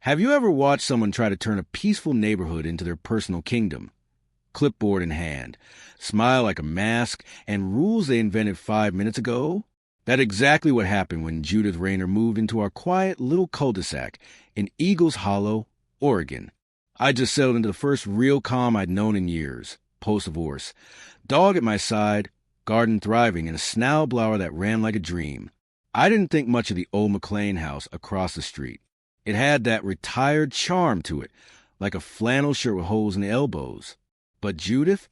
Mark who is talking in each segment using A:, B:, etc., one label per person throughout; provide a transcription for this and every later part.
A: Have you ever watched someone try to turn a peaceful neighborhood into their personal kingdom? Clipboard in hand, smile like a mask, and rules they invented 5 minutes ago? That's exactly what happened when Judith Rayner moved into our quiet little cul-de-sac in Eagles Hollow, Oregon. I just settled into the first real calm I'd known in years, post-divorce. Dog at my side, garden thriving, and a Snowblower that ran like a dream. I didn't think much of the old McLean house across the street. It had that retired charm to it, like a flannel shirt with holes in the elbows. But Judith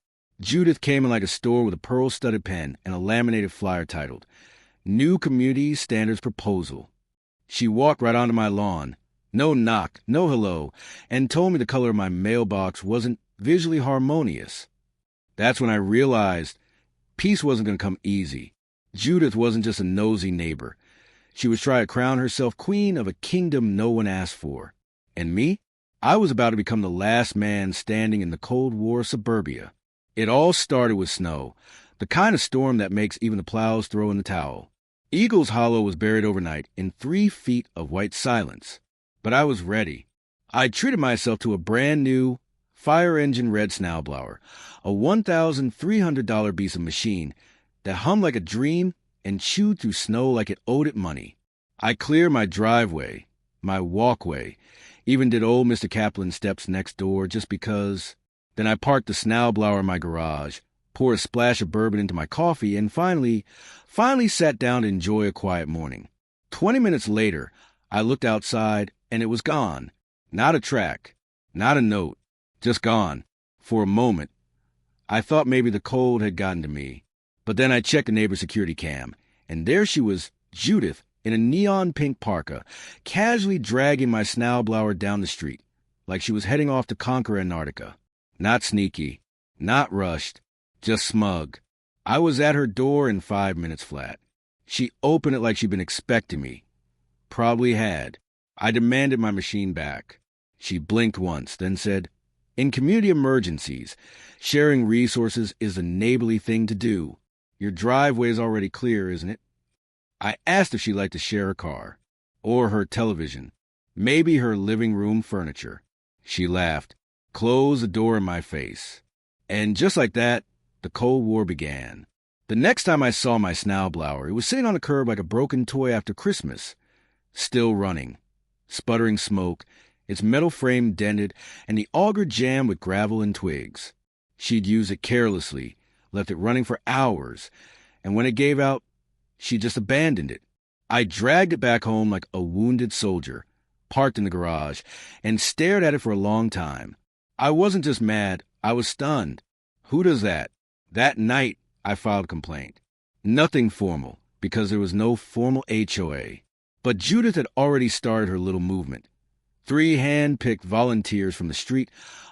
A: came in like a store with a pearl-studded pen and a laminated flyer titled, New Community Standards Proposal. She walked right onto my lawn, no knock, no hello, and told me the color of my mailbox wasn't visually harmonious. That's when I realized peace wasn't going to come easy. Judith wasn't just a nosy neighbor. She was trying to crown herself queen of a kingdom no one asked for. And me? I was about to become the last man standing in the Cold War suburbia. It all started with snow, the kind of storm that makes even the plows throw in the towel. Eagles Hollow was buried overnight in 3 feet of white silence. But I was ready. I treated myself to a brand new, fire engine red Snowblower, a $1,300 piece of machine that hummed like a dream and chewed through snow like it owed it money. I cleared my driveway, my walkway, even did old Mr. Kaplan's steps next door just because. Then I parked the Snowblower in my garage, poured a splash of bourbon into my coffee, and finally sat down to enjoy a quiet morning. 20 minutes later, I looked outside, and it was gone. Not a track, not a note, just gone. For a moment, I thought maybe the cold had gotten to me. But then I checked the neighbor's security cam, and there she was, Judith, in a neon pink parka, casually dragging my Snowblower down the street, like she was heading off to conquer Antarctica. Not sneaky, not rushed, just smug. I was at her door in 5 minutes flat. She opened it like she'd been expecting me. Probably had. I demanded my machine back. She blinked once, then said, In community emergencies, sharing resources is a neighborly thing to do. Your driveway is already clear, isn't it? I asked if she'd like to share a car, or her television, maybe her living room furniture. She laughed, closed the door in my face. And just like that, the Cold War began. The next time I saw my Snowblower, it was sitting on the curb like a broken toy after Christmas, still running, sputtering smoke, its metal frame dented, and the auger jammed with gravel and twigs. She'd used it carelessly, left it running for hours, and when it gave out, she just abandoned it. I dragged it back home like a wounded soldier, parked in the garage, and stared at it for a long time. I wasn't just mad, I was stunned. Who does that? That night, I filed a complaint. Nothing formal, because there was no formal HOA. But Judith had already started her little movement. 3 hand-picked volunteers from the street,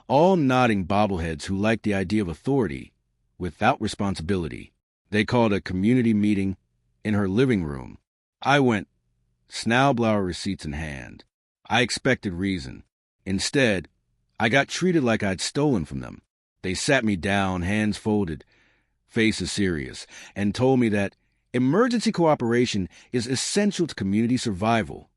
A: all nodding bobbleheads who liked the idea of authority without responsibility. They called a community meeting in her living room. I went, Snowblower receipts in hand. I expected reason. Instead, I got treated like I'd stolen from them. They sat me down, hands folded, faces serious, and told me that emergency cooperation is essential to community survival,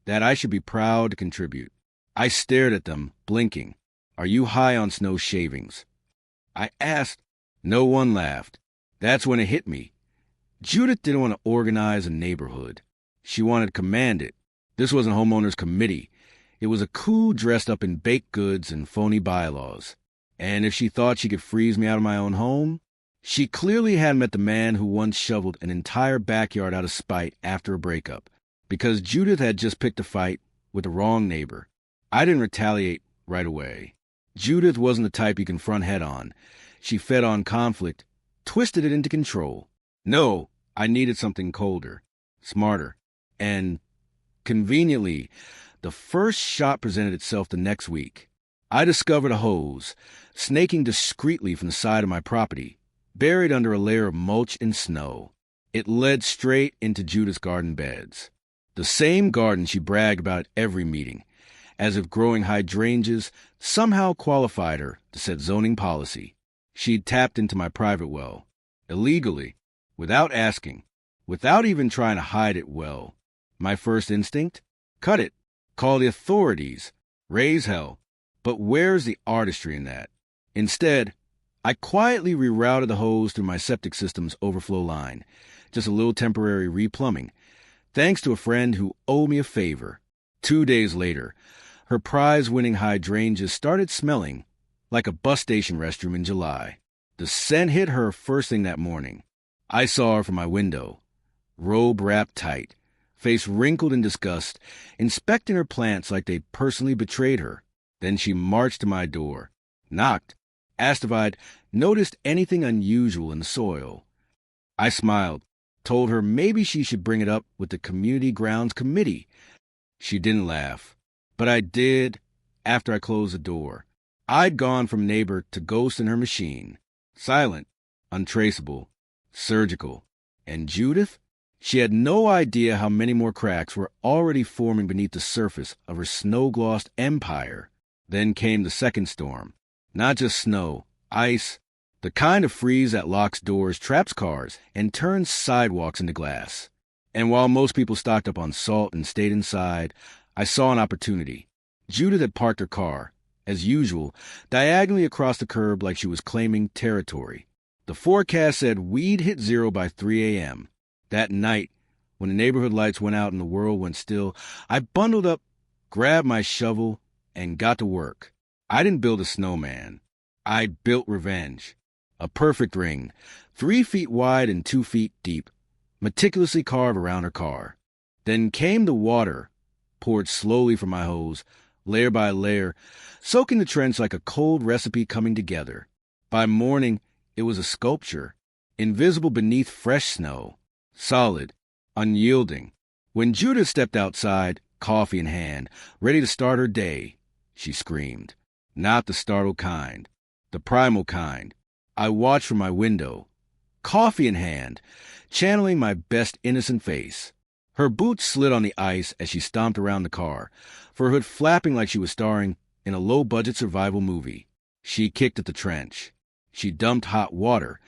A: that I should be proud to contribute. I stared at them, blinking. Are you high on snow shavings? I asked. No one laughed. That's when it hit me. Judith didn't want to organize a neighborhood. She wanted to command it. This wasn't homeowners committee. It was a coup dressed up in baked goods and phony bylaws. And if she thought she could freeze me out of my own home, she clearly hadn't met the man who once shoveled an entire backyard out of spite after a breakup, because Judith had just picked a fight with the wrong neighbor. I didn't retaliate right away. Judith wasn't the type you confront head-on. She fed on conflict, twisted it into control. No, I needed something colder, smarter, and, conveniently, the first shot presented itself the next week. I discovered a hose, snaking discreetly from the side of my property, buried under a layer of mulch and snow. It led straight into Judith's garden beds. The same garden she bragged about at every meeting, as if growing hydrangeas somehow qualified her to set zoning policy. She'd tapped into my private well, illegally, without asking, without even trying to hide it well. My first instinct? Cut it. Call the authorities. Raise hell. But where's the artistry in that? Instead, I quietly rerouted the hose through my septic system's overflow line. Just a little temporary replumbing, thanks to a friend who owed me a favor. 2 days later, her prize-winning hydrangeas started smelling like a bus station restroom in July. The scent hit her first thing that morning. I saw her from my window, robe wrapped tight, face wrinkled in disgust, inspecting her plants like they'd personally betrayed her. Then she marched to my door, knocked, asked if I'd noticed anything unusual in the soil. I smiled, told her maybe she should bring it up with the community grounds committee. She didn't laugh, but I did after I closed the door. I'd gone from neighbor to ghost in her machine, silent, untraceable, surgical. And Judith? She had no idea how many more cracks were already forming beneath the surface of her snow-glossed empire. Then came the second storm. Not just snow, ice, the kind of freeze that locks doors, traps cars, and turns sidewalks into glass. And while most people stocked up on salt and stayed inside, I saw an opportunity. Judith had parked her car, as usual, diagonally across the curb like she was claiming territory. The forecast said we'd hit 0 by 3 a.m. That night, when the neighborhood lights went out and the world went still, I bundled up, grabbed my shovel, and got to work. I didn't build a snowman. I built revenge. A perfect ring, 3 feet wide and 2 feet deep, meticulously carved around her car. Then came the water, poured slowly from my hose, layer by layer, soaking the trench like a cold recipe coming together. By morning, it was a sculpture, invisible beneath fresh snow, solid, unyielding. When Judith stepped outside, coffee in hand, ready to start her day, she screamed. Not the startled kind, the primal kind. I watched from my window, coffee in hand, channeling my best innocent face. Her boots slid on the ice as she stomped around the car, her hood flapping like she was starring in a low-budget survival movie. She kicked at the trench. She dumped hot water,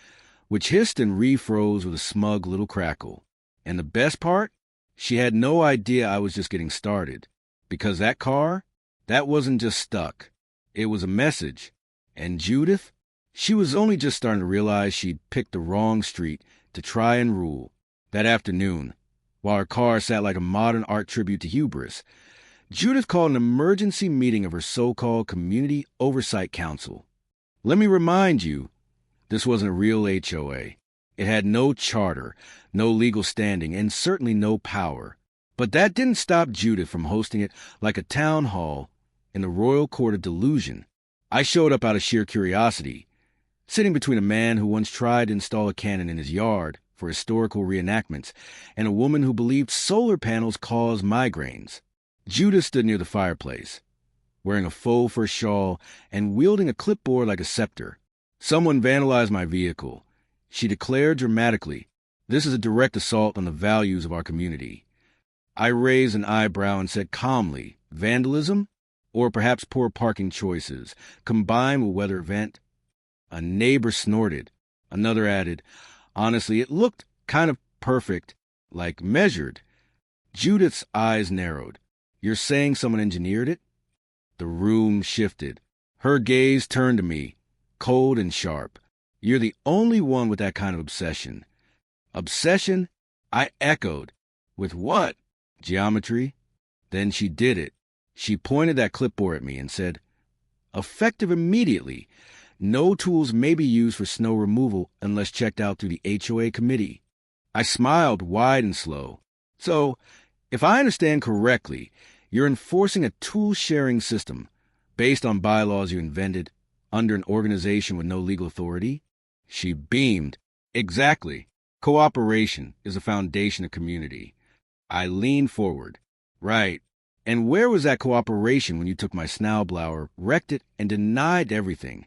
A: which hissed and refroze with a smug little crackle. And the best part? She had no idea I was just getting started. Because that car, that wasn't just stuck. It was a message. And Judith? She was only just starting to realize she'd picked the wrong street to try and rule. That afternoon, while her car sat like a modern art tribute to hubris, Judith called an emergency meeting of her so-called Community Oversight Council. Let me remind you, this wasn't a real HOA. It had no charter, no legal standing, and certainly no power. But that didn't stop Judith from hosting it like a town hall in the royal court of delusion. I showed up out of sheer curiosity, sitting between a man who once tried to install a cannon in his yard for historical reenactments and a woman who believed solar panels caused migraines. Judith stood near the fireplace, wearing a faux fur shawl and wielding a clipboard like a scepter. Someone vandalized my vehicle. She declared dramatically, "This is a direct assault on the values of our community." I raised an eyebrow and said calmly, "Vandalism? Or perhaps poor parking choices, combined with weather event?" A neighbor snorted. Another added, "Honestly, it looked kind of perfect, like measured." Judith's eyes narrowed. "You're saying someone engineered it?" The room shifted. Her gaze turned to me, cold and sharp. "You're the only one with that kind of obsession." "Obsession?" I echoed. "With what?" "Geometry." Then she did it. She pointed that clipboard at me and said, "Effective immediately. No tools may be used for snow removal unless checked out through the HOA committee." I smiled wide and slow. "So, if I understand correctly, you're enforcing a tool-sharing system based on bylaws you invented under an organization with no legal authority?" She beamed. "Exactly. Cooperation is the foundation of community." I leaned forward. "Right. And where was that cooperation when you took my Snowblower, wrecked it, and denied everything?"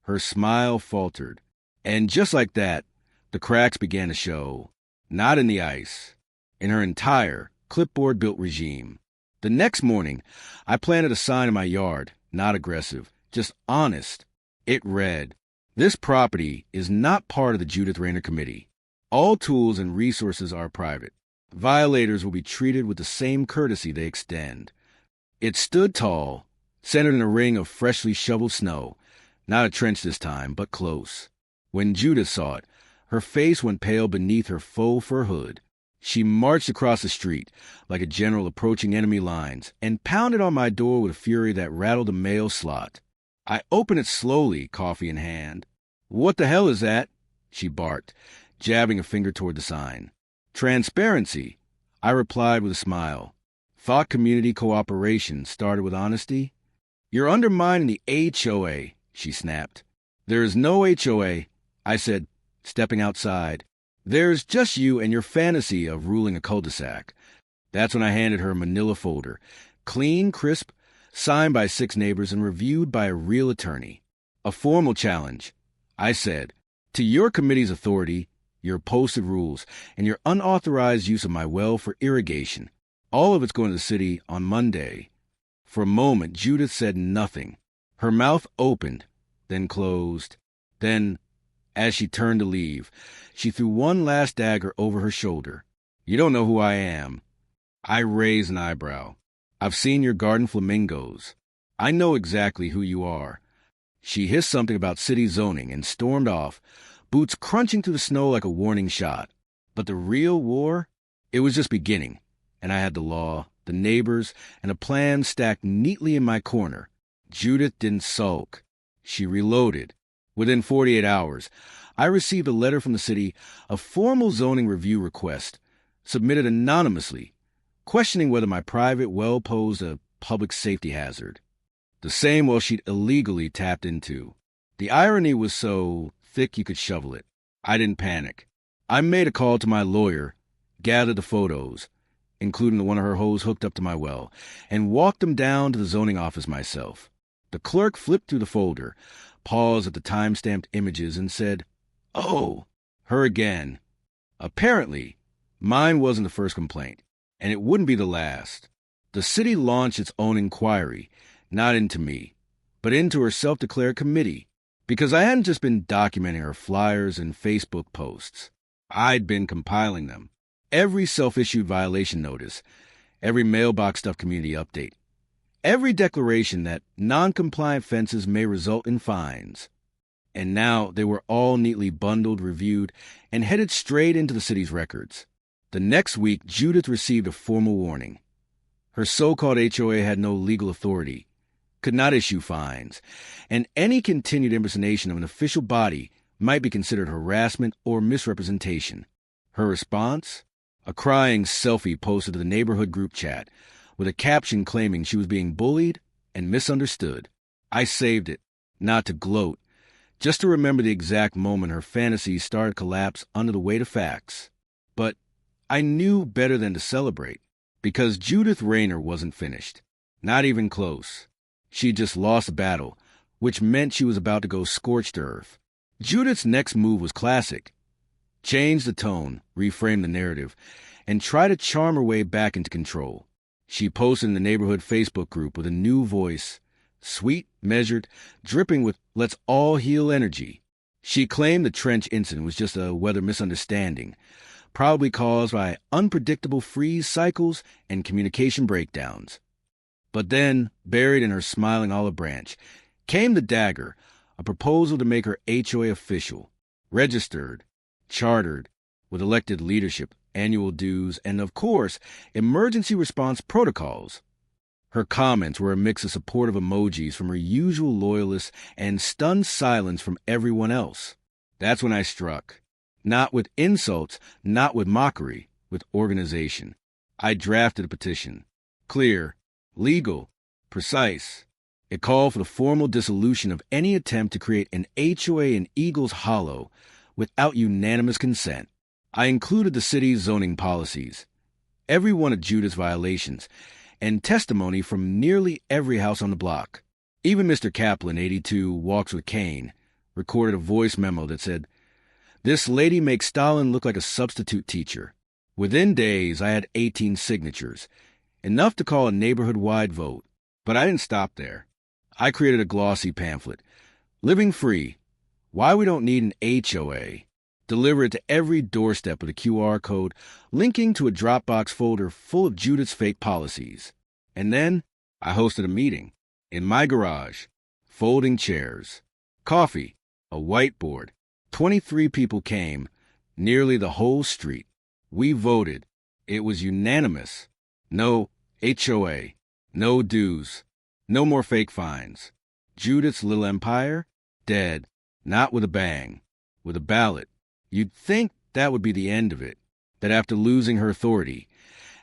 A: Her smile faltered. And just like that, the cracks began to show. Not in the ice. In her entire clipboard-built regime. The next morning, I planted a sign in my yard, not aggressive, just honest. It read, "This property is not part of the Judith Rayner Committee. All tools and resources are private. Violators will be treated with the same courtesy they extend. It stood tall, centered in a ring of freshly shoveled snow. Not a trench this time, but close. When Judith saw it, her face went pale beneath her faux fur hood. She marched across the street, like a general approaching enemy lines, and pounded on my door with a fury that rattled a mail slot. I opened it slowly, coffee in hand. "What the hell is that?" she barked, jabbing a finger toward the sign. "Transparency," I replied with a smile. "Thought community cooperation started with honesty." "You're undermining the HOA," she snapped. "There is no HOA," I said, stepping outside. "There's just you and your fantasy of ruling a cul-de-sac." That's when I handed her a manila folder, clean, crisp, signed by 6 neighbors and reviewed by a real attorney. "A formal challenge," I said, "to your committee's authority, your posted rules, and your unauthorized use of my well for irrigation. All of it's going to the city on Monday." For a moment, Judith said nothing. Her mouth opened, then closed. Then, as she turned to leave, she threw one last dagger over her shoulder. "You don't know who I am." I raised an eyebrow. "I've seen your garden flamingos. I know exactly who you are." She hissed something about city zoning and stormed off, boots crunching through the snow like a warning shot. But the real war? It was just beginning, and I had the law, the neighbors, and a plan stacked neatly in my corner. Judith didn't sulk. She reloaded. Within 48 hours, I received a letter from the city, a formal zoning review request, submitted anonymously, questioning whether my private well posed a public safety hazard. The same well she'd illegally tapped into. The irony was so thick you could shovel it. I didn't panic. I made a call to my lawyer, gathered the photos, including the one of her hose hooked up to my well, and walked them down to the zoning office myself. The clerk flipped through the folder, paused at the time-stamped images, and said, "Oh, her again." Apparently, mine wasn't the first complaint, and it wouldn't be the last. The city launched its own inquiry, not into me, but into her self-declared committee, because I hadn't just been documenting her flyers and Facebook posts. I'd been compiling them. Every self-issued violation notice, every mailbox-stuffed community update, every declaration that non-compliant fences may result in fines. And now they were all neatly bundled, reviewed, and headed straight into the city's records. The next week, Judith received a formal warning. Her so-called HOA had no legal authority, could not issue fines, and any continued impersonation of an official body might be considered harassment or misrepresentation. Her response? A crying selfie posted to the neighborhood group chat, with a caption claiming she was being bullied and misunderstood. I saved it, not to gloat, just to remember the exact moment her fantasies started to collapse under the weight of facts. But I knew better than to celebrate, because Judith Rayner wasn't finished. Not even close. She'd just lost a battle, which meant she was about to go scorched earth. Judith's next move was classic. Change the tone, reframe the narrative, and try to charm her way back into control. She posted in the neighborhood Facebook group with a new voice, sweet, measured, dripping with "let's all heal" energy. She claimed the trench incident was just a weather misunderstanding, probably caused by unpredictable freeze cycles and communication breakdowns. But then, buried in her smiling olive branch, came the dagger, a proposal to make her HOA official, registered, chartered, with elected leadership, annual dues, and, of course, emergency response protocols. Her comments were a mix of supportive emojis from her usual loyalists and stunned silence from everyone else. That's when I struck. Not with insults, not with mockery, with organization. I drafted a petition. Clear, legal, precise. It called for the formal dissolution of any attempt to create an HOA in Eagles Hollow without unanimous consent. I included the city's zoning policies, every one of Judith's violations, and testimony from nearly every house on the block. Even Mr. Kaplan, 82, walks with cane, recorded a voice memo that said, "This lady makes Stalin look like a substitute teacher." Within days, I had 18 signatures, enough to call a neighborhood-wide vote. But I didn't stop there. I created a glossy pamphlet, "Living Free: Why We Don't Need an HOA." Deliver it to every doorstep with a QR code linking to a Dropbox folder full of Judith's fake policies. And then I hosted a meeting in my garage, folding chairs, coffee, a whiteboard. 23 people came, nearly the whole street. We voted. It was unanimous. No HOA, no dues, no more fake fines. Judith's little empire, dead, not with a bang, with a ballot. You'd think that would be the end of it, that after losing her authority,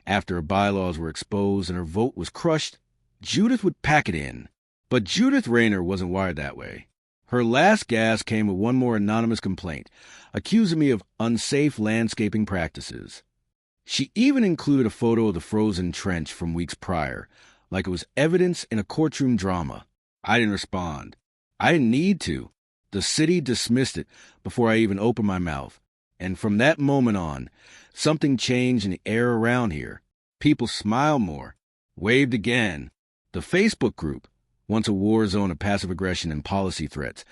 A: after her bylaws were exposed and her vote was crushed, Judith would pack it in. But Judith Rayner wasn't wired that way. Her last gasp came with one more anonymous complaint, accusing me of unsafe landscaping practices. She even included a photo of the frozen trench from weeks prior, like it was evidence in a courtroom drama. I didn't respond. I didn't need to. The city dismissed it before I even opened my mouth. And from that moment on, something changed in the air around here. People smiled more, waved again. The Facebook group, once a war zone of passive aggression and policy threats,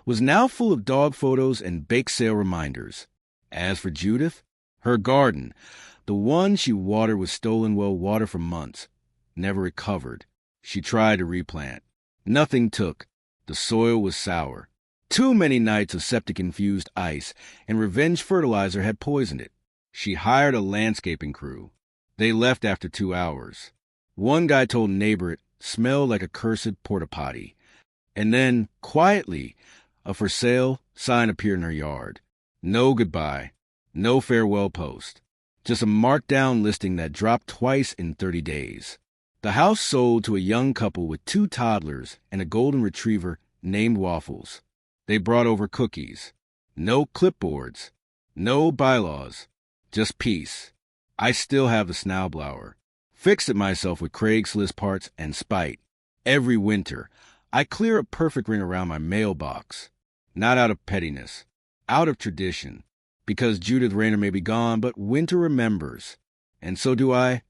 A: was now full of dog photos and bake sale reminders. As for Judith, her garden, the one she watered with stolen well water for months, never recovered. She tried to replant. Nothing took. The soil was sour. Too many nights of septic-infused ice and revenge fertilizer had poisoned it. She hired a landscaping crew. They left after 2 hours. One guy told a neighbor it smelled like a cursed porta-potty. And then, quietly, a for sale sign appeared in her yard. No goodbye. No farewell post. Just a marked-down listing that dropped twice in 30 days. The house sold to a young couple with 2 toddlers and a golden retriever named Waffles. They brought over cookies. No clipboards. No bylaws. Just peace. I still have the Snowblower. Fixed it myself with Craigslist parts and spite. Every winter, I clear a perfect ring around my mailbox. Not out of pettiness. Out of tradition. Because Judith Rayner may be gone, but winter remembers. And so do I.